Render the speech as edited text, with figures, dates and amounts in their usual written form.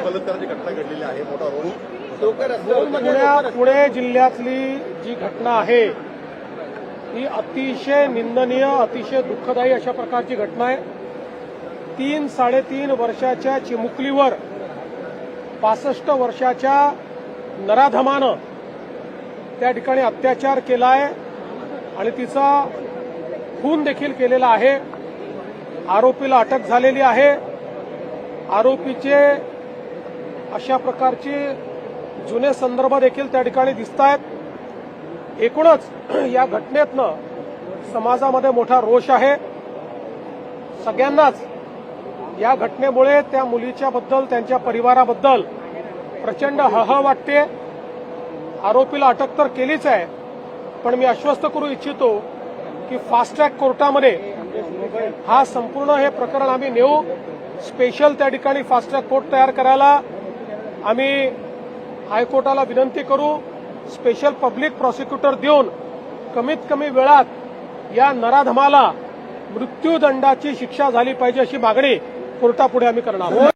बलात्काराची घटना घडलेली आहे, मोठा रोष. पुणे जिल्ह्यातली जी घटना आहे ही अतिशय निंदनीय, अतिशय दुःखदायी अशा प्रकारची घटना आहे. 3-3.5 वर्षाच्या चिमुकलीवर 65 वर्षाच्या नराधमानं त्या ठिकाणी अत्याचार केला आहे आणि तिचा खून देखील केलेला आहे. आरोपीला अटक झालेली आहे. आरोपीचे अशा प्रकारचे जुने संदर्भ देखील त्या ठिकाणी दिसत आहेत. एकूणच या घटनेतनं समाजामध्ये मोठा रोष आहे. सगळ्यांनाच या घटनेमुळे त्या मुलीच्या बद्दल, त्यांच्या परिवाराबद्दल प्रचंड हळहळ वाटते. आरोपीला अटक तर केलीच आहे, पण मी आश्वस्त करू इच्छितो की फास्ट ट्रॅक कोर्टामध्ये हा संपूर्ण हे प्रकरण आम्ही नेऊ. स्पेशल त्या ठिकाणी फास्ट ट्रॅक कोर्ट तयार करायला आम्ही हायकोर्टाला विनंती करू. स्पेशल पब्लिक प्रॉसिक्युटर देऊन कमीत कमी वेळात या नराधमाला मृत्यूदंडाची शिक्षा झाली पाहिजे अशी मागणी कोर्टापुढे आम्ही करणार आहोत.